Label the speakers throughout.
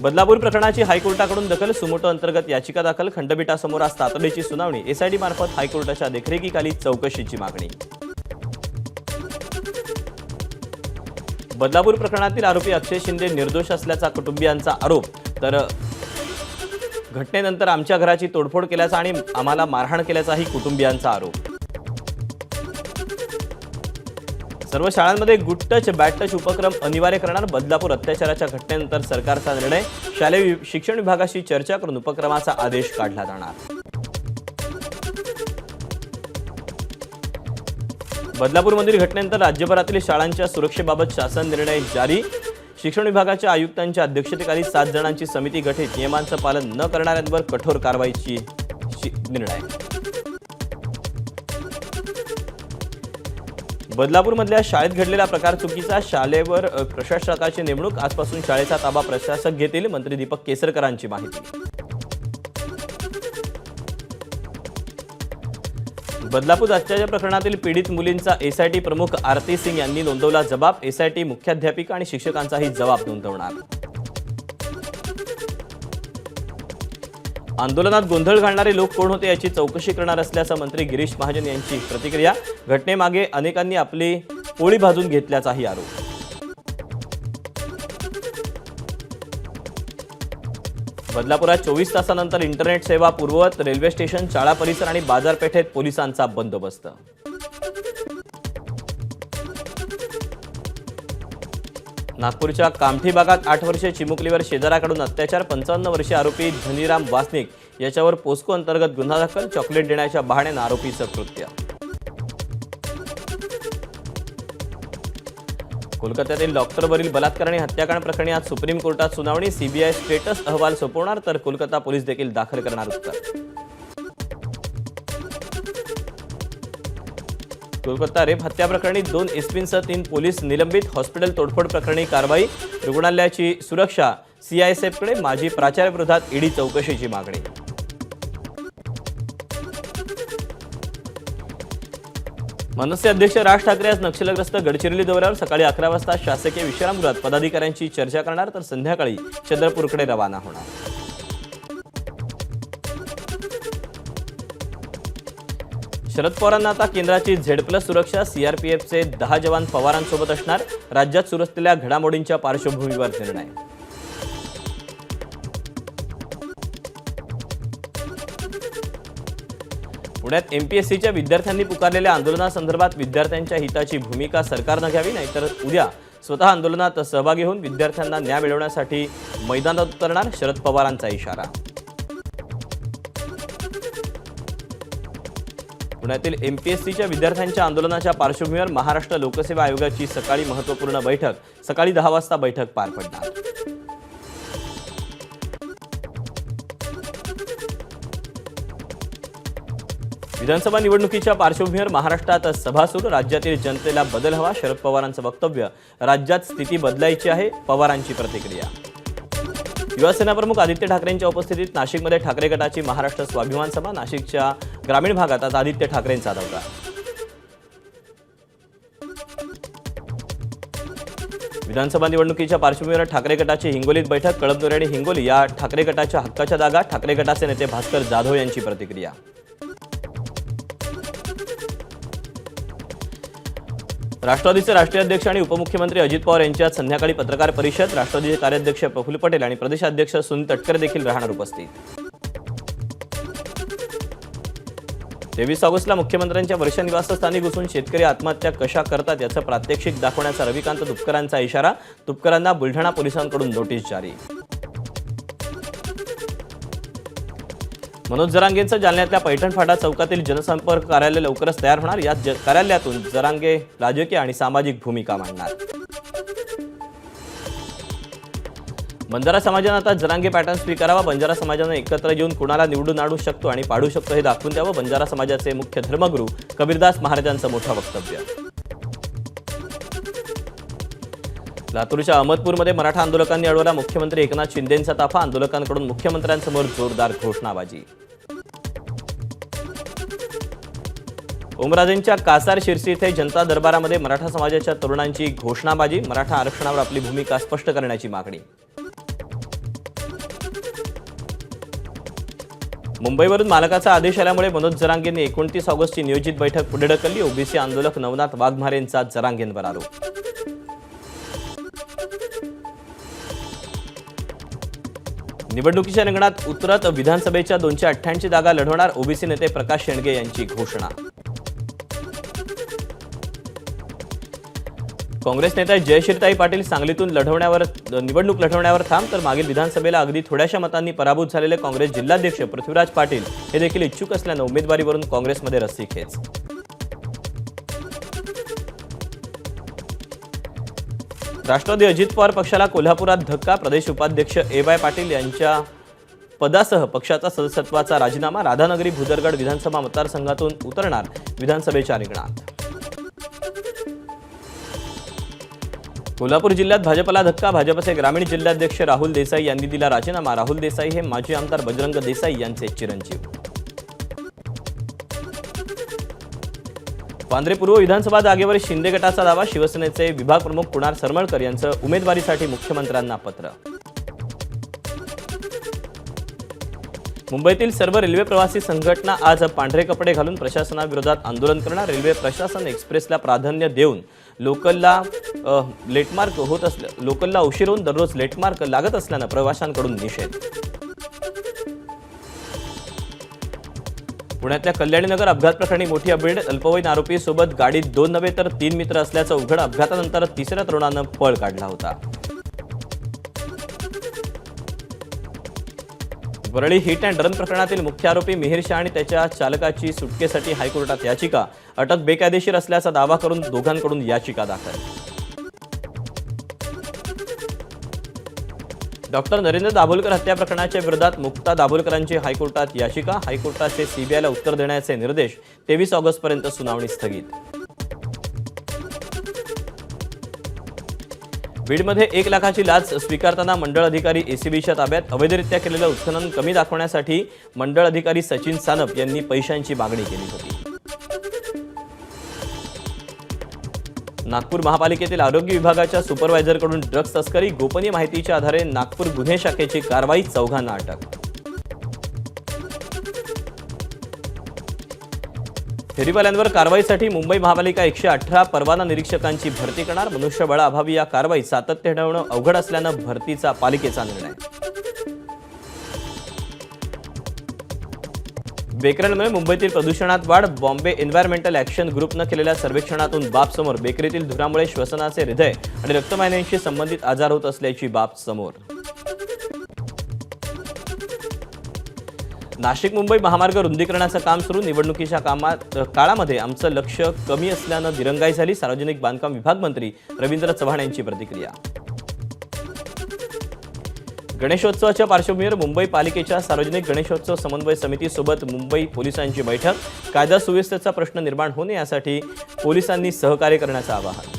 Speaker 1: बदलापूर प्रकरणाची हायकोर्टाकडून दखल, सुमोटो अंतर्गत याचिका दाखल, खंडपीठासमोर आज तातडीची सुनावणी, एसआयटी मार्फत हायकोर्टाच्या देखरेखीखाली चौकशीची मागणी. बदलापूर प्रकरणातील आरोपी अक्षय शिंदे निर्दोष असल्याचा कुटुंबियांचा आरोप, तर घटनेनंतर आमच्या घराची तोडफोड केल्याचा आणि आम्हाला मारहाण केल्याचाही कुटुंबियांचा आरोप. सर्व शाळांमध्ये गुड टच बॅड टच उपक्रम अनिवार्य करणार, बदलापूर अत्याचाराच्या घटनेनंतर सरकारचा निर्णय, शालेय शिक्षण विभागाशी चर्चा करून उपक्रमाचा आदेश काढला जाणार. बदलापूरमधील घटनेनंतर राज्यभरातील शाळांच्या सुरक्षेबाबत शासन निर्णय जारी, शिक्षण विभागाच्या आयुक्तांच्या अध्यक्षतेखाली 7 जणांची समिती गठीत, नियमांचं पालन न करणाऱ्यांवर कठोर कारवाईची निर्णय. बदलापूरमधल्या शाळेत घडलेला प्रकार चुकीचा, शाळेवर प्रशासकाची नेमणूक, आजपासून शाळेचा ताबा प्रशासक घेतील, मंत्री दीपक केसरकरांची माहिती. बदलापूर अत्याचार प्रकरणातील पीडित मुलींचा एसआयटी प्रमुख आरती सिंग यांनी नोंदवला जबाब, एसआयटी मुख्याध्यापिका आणि शिक्षकांचाही जबाब नोंदवणार. आंदोलनात गोंधळ घालणारे लोक कोण होते याची चौकशी करणार असल्याचं मंत्री गिरीश महाजन यांची प्रतिक्रिया, घटनेमागे अनेकांनी आपली पोळी भाजून घेतल्याचाही आरोप. बदलापुरात 24 तासानंतर इंटरनेट सेवा पूर्ववत, रेल्वे स्टेशन, शाळा परिसर आणि बाजारपेठेत पोलिसांचा बंदोबस्त. नागपूरच्या कामठी भागात 8 वर्षीय चिमुकलीवर शेजाऱ्याकडून अत्याचार, 55 वर्षीय आरोपी धनीराम वासनिक याच्यावर पोस्को अंतर्गत गुन्हा दाखल, चॉकलेट देण्याच्या बहाण्यानं आरोपीचं कृत्य. कोलकात्यातील डॉक्टरवरील बलात्कार आणि हत्याकांड प्रकरणी आज सुप्रीम कोर्टात सुनावणी, सीबीआय स्टेटस अहवाल सोपवणार, तर कोलकाता पोलीस देखील दाखल करणार उत्तर. कोलकाता रेप हत्या प्रकरणी 2 एसपींसह 3 पोलीस निलंबित, हॉस्पिटल तोडफोड प्रकरणी कारवाई, रुग्णालयाची सुरक्षा सीआयएसएफकडे, माजी प्राचार्याविरोधात ईडी चौकशीची मागणी. मनसे अध्यक्ष राज ठाकरे आज नक्षलग्रस्त गडचिरोली दौऱ्यावर, सकाळी 11 वाजता शासकीय विश्रामगृहात पदाधिकाऱ्यांची चर्चा करणार, तर संध्याकाळी चंद्रपूरकडे रवाना होणार. शरद पवारांना आता केंद्राची झेड+ सुरक्षा, सीआरपीएफचे 10 जवान पवारांसोबत असणार, राज्यात सुरू असलेल्या घडामोडींच्या पार्श्वभूमीवर निर्णय. पुण्यात एमपीएससीच्या विद्यार्थ्यांनी पुकारलेल्या आंदोलनासंदर्भात विद्यार्थ्यांच्या हिताची भूमिका सरकारनं घ्यावी, नाहीतर उद्या स्वतः आंदोलनात सहभागी होऊन विद्यार्थ्यांना न्याय मिळवण्यासाठी मैदानात उतरणार, शरद पवारांचा इशारा. पुण्यातील एमपीएससीच्या विद्यार्थ्यांच्या आंदोलनाच्या पार्श्वभूमीवर महाराष्ट्र लोकसेवा आयोगाची सकाळी महत्त्वपूर्ण बैठक, सकाळी 10 वाजता बैठक पार पडणार. विधानसभा निवडणुकीच्या पार्श्वभूमीवर महाराष्ट्रात सभा सुरू, राज्यातील जनतेला बदल हवा, शरद पवारांचं वक्तव्य, राज्यात स्थिती बदलायची आहे, पवारांची प्रतिक्रिया. युवासेना प्रमुख आदित्य ठाकरेंच्या उपस्थितीत नाशिकमध्ये ठाकरे गटाची महाराष्ट्र स्वाभिमान सभा, नाशिकच्या ग्रामीण भागात आज आदित्य ठाकरेंचा दौरा. विधानसभा निवडणुकीच्या पार्श्वभूमीवर ठाकरे गटाची हिंगोलीत बैठक, कळमनुरी आणि हिंगोली या ठाकरे गटाच्या हक्काच्या जागा, ठाकरे गटाचे नेते भास्कर जाधव यांची प्रतिक्रिया. राष्ट्रवादीचे राष्ट्रीय अध्यक्ष आणि उपमुख्यमंत्री अजित पवार यांच्यात संध्याकाळी पत्रकार परिषद, राष्ट्रवादीचे कार्याध्यक्ष प्रफुल्ल पटेल आणि प्रदेशाध्यक्ष सुनील तटकरे देखील राहणार उपस्थित. 23 ऑगस्टला मुख्यमंत्र्यांच्या वर्षा निवासस्थानी घुसून शेतकरी आत्महत्या कशा करतात याचं प्रात्यक्षिक दाखवण्याचा रविकांत तुपकरांचा इशारा, तुपकरांना बुलढाणा पोलिसांकडून नोटीस जारी. मनोज जरांगेंचं जालन्यातल्या पैठण फाटा चौकातील जनसंपर्क कार्यालय लवकरच तयार होणार, या कार्यालयातून जरांगे राजकीय आणि सामाजिक भूमिका मांडणार. बंजारा समाजानं आता जरांगे पॅटर्न स्वीकारावा, बंजारा समाजानं एकत्र येऊन कुणाला निवडून आणू शकतो आणि पाडू शकतो हे दाखवून द्यावं, बंजारा समाजाचे मुख्य धर्मगुरू कबीरदास महाराजांचं मोठं वक्तव्य. लातूरच्या अहमदपूरमध्ये मराठा आंदोलकांनी अडवला मुख्यमंत्री एकनाथ शिंदेंचा ताफा, आंदोलकांकडून मुख्यमंत्र्यांसमोर जोरदार घोषणाबाजी. ओमराजेंच्या कासार शिरसी येथे जनता दरबारामध्ये मराठा समाजाच्या तरुणांची घोषणाबाजी, मराठा आरक्षणावर आपली भूमिका स्पष्ट करण्याची मागणी. मुंबईवरून मालकाचा आदेश आल्यामुळे मनोज जरांगेंनी 29 ऑगस्टची नियोजित बैठक पुढे ढकलली. ओबीसी आंदोलक नवनाथ वाघमारेंचा जरांगेंवर आरोप. निवडणुकीच्या रिंगणात उतरत विधानसभेच्या 288 जागा लढवणार ओबीसी नेते प्रकाश शेंडगे यांची घोषणा. काँग्रेस नेत्या जयश्रीताई पाटील सांगलीतून निवडणूक लढवण्यावर ठाम, तर मागील विधानसभेला अगदी थोड्याशा मतांनी पराभूत झालेले काँग्रेस जिल्हाध्यक्ष पृथ्वीराज पाटील हे देखील इच्छुक असल्यानं उमेदवारीवरून काँग्रेसमध्ये रस्सीखेच. राष्ट्रवादी अजित पवार पक्षाला कोल्हापुरात धक्का. प्रदेश उपाध्यक्ष ए.वाय. पाटील यांच्या पदासह पक्षाचा सदस्यत्वाचा राजीनामा. राधानगरी भुदरगड विधानसभा मतदारसंघातून उतरणार विधानसभेच्या रिंगणात. कोल्हापूर जिल्ह्यात भाजपला धक्का. भाजपचे ग्रामीण जिल्हाध्यक्ष राहुल देसाई यांनी दिला राजीनामा. राहुल देसाई हे माजी आमदार बजरंग देसाई यांचे चिरंजीव. वांद्रे पूर्व विधानसभा जागेवर शिंदे गटाचा दावा. शिवसेनेचे विभाग प्रमुख कुणाल सरमळकर यांचं उमेदवारीसाठी मुख्यमंत्र्यांना पत्र. मुंबईतील सर्व रेल्वे प्रवासी संघटना आज पांढरे कपडे घालून प्रशासनाविरोधात आंदोलन करणार. रेल्वे प्रशासन एक्सप्रेसला प्राधान्य देऊन लोकलला उशीर होऊन दररोज लेटमार्क लागत असल्यानं प्रवाशांकडून निषेध. पुण्यातल्या कल्याणीनगर अपघात प्रकरणी मोठी अपडेट. अल्पवयीन आरोपी सोबत गाडीत 2 नव्हे तर 3 मित्र असल्याचं उघड. अपघातानंतर तिसऱ्या तरुणानं पळ काढला होता. वरळी हिट अँड रन प्रकरणातील मुख्य आरोपी मिहिर शाह आणि त्याच्या चालकाची सुटकेसाठी हायकोर्टात याचिका. अटक बेकायदेशीर असल्याचा दावा करून दोघांकडून याचिका दाखल. डॉक्टर नरेंद्र दाभोलकर हत्या प्रकरणाच्या विरोधात मुक्ता दाभोलकरांची हायकोर्टात याचिका. हायकोर्टाचे सीबीआयला उत्तर देण्याचे निर्देश. 23 ऑगस्टपर्यंत सुनावणी स्थगित. बीडमध्ये 1 लाखाची लाच स्वीकारताना मंडळ अधिकारी एसीबीच्या ताब्यात. अवैधरित्या केलेलं उत्खनन कमी दाखवण्यासाठी मंडळ अधिकारी सचिन सानप यांनी पैशांची मागणी केली होती. नागपूर महापालिकेतील आरोग्य विभागाच्या सुपरवायझरकडून ड्रग्ज तस्करी. गोपनीय माहितीच्या आधारे नागपूर गुन्हे शाखेची कारवाई. 4 अटक. फेरीवाल्यांवर कारवाईसाठी मुंबई महापालिका 118 परवाना निरीक्षकांची भरती करणार. मनुष्यबळाअभावी या कारवाईत सातत्य ठेवणं अवघड असल्यानं भरतीचा पालिकेचा निर्णय. बेकऱ्यांमुळे मुंबईतील प्रदूषणात वाढ. बॉम्बे एन्व्हायरमेंटल ॲक्शन ग्रुपनं केलेल्या सर्वेक्षणातून बाब समोर. बेकरीतील धुरामुळे श्वसनाचे, हृदय आणि रक्तवाहिन्यांशी संबंधित आजार होत असल्याची बाब समोर. नाशिक मुंबई महामार्ग रुंदीकरणाचं काम सुरू. निवडणुकीच्या काळामध्ये आमचं लक्ष कमी असल्यानं दिरंगाई झाली. सार्वजनिक बांधकाम विभाग मंत्री रवींद्र चव्हाण यांची प्रतिक्रिया. गणेशोत्सवाच्या पार्श्वभूमीवर मुंबई पालिकेच्या सार्वजनिक गणेशोत्सव समन्वय समितीसोबत मुंबई पोलिसांची बैठक. कायदा सुव्यवस्थेचा प्रश्न निर्माण होऊ नये यासाठी पोलिसांनी सहकार्य करण्याचं आवाहन.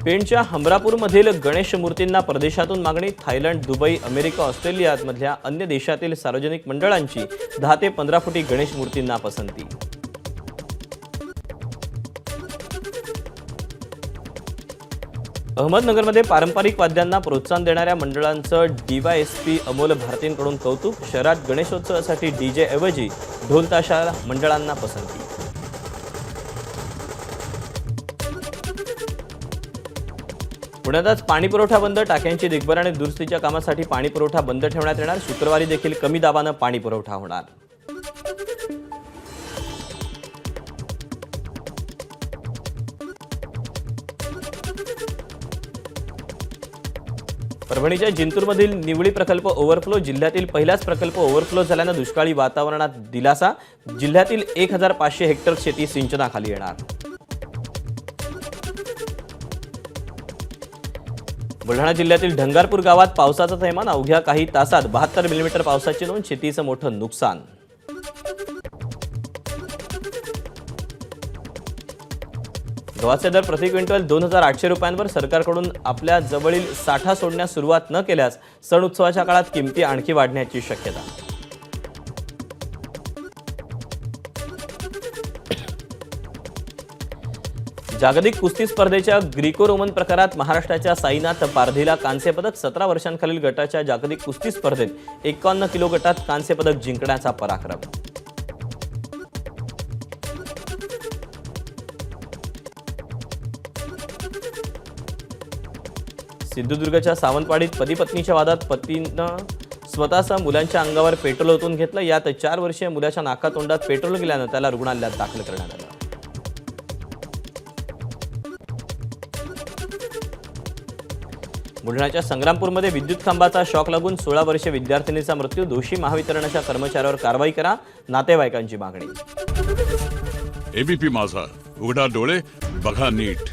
Speaker 1: पेणच्या हमरापूरमधील गणेश मूर्तींना परदेशातून मागणी. थायलंड, दुबई, अमेरिका, ऑस्ट्रेलियामधल्या अन्य देशातील सार्वजनिक मंडळांची 10 ते 15 फुटी गणेश मूर्तींना पसंती. अहमदनगरमध्ये पारंपरिक वाद्यांना प्रोत्साहन देणाऱ्या मंडळांचं डीवायएसपी अमोल भारतींकडून कौतुक. शहरात गणेशोत्सवासाठी डीजे ऐवजी ढोल ताशा मंडळांना पसंती. पुण्यात आज पाणीपुरवठा बंद. टाक्यांची देखभाल आणि दुरुस्तीच्या कामासाठी पाणीपुरवठा बंद ठेवण्यात येणार. शुक्रवारी देखील कमी दाबानं पाणीपुरवठा होणार. परभणीच्या जिंतूरमधील निवळी प्रकल्प ओव्हरफ्लो. जिल्ह्यातील पहिलाच प्रकल्प ओव्हरफ्लो झाल्यानं दुष्काळी वातावरणात दिलासा. जिल्ह्यातील 1500 हेक्टर शेती सिंचनाखाली येणार. बुलढाणा जिल्ह्यातील ढंगारपूर गावात पावसाचा थैमान. अवघ्या काही तासात 72 मिलीमीटर पावसाची नोंद. शेतीचं मोठं नुकसान. गव्हाचे दर प्रति क्विंटल 2800 रुपयांवर. सरकारकडून आपल्या जवळील साठा सोडण्यास सुरुवात न केल्यास सण उत्सवाच्या काळात किमती आणखी वाढण्याची शक्यता. जागतिक कुस्ती स्पर्धेच्या ग्रीको रोमन प्रकारात महाराष्ट्राच्या साईनाथ पारधीला कांस्य पदक. 17 वर्षांखालील गटाच्या जागतिक कुस्ती स्पर्धेत 51 किलो गटात कांस्य पदक जिंकण्याचा पराक्रम. सिंधुदुर्गच्या सावंतवाडीत पती पत्नीच्या वादात पतीनं स्वतःचा मुलांच्या अंगावर पेट्रोल ओतून घेतलं. यात 4 वर्षीय मुलाच्या नाकातोंडात पेट्रोल गेल्यानं त्याला रुग्णालयात दाखल करण्यात आलं. बुलढाण्याच्या संग्रामपूरमध्ये विद्युत खांबाचा शॉक लागून 16 वर्षीय विद्यार्थिनीचा मृत्यू. दोषी महावितरणाच्या कर्मचाऱ्यावर कारवाई करा, नातेवाईकांची मागणी.
Speaker 2: एबीपी माझा, उघडा डोळे बघा नीट.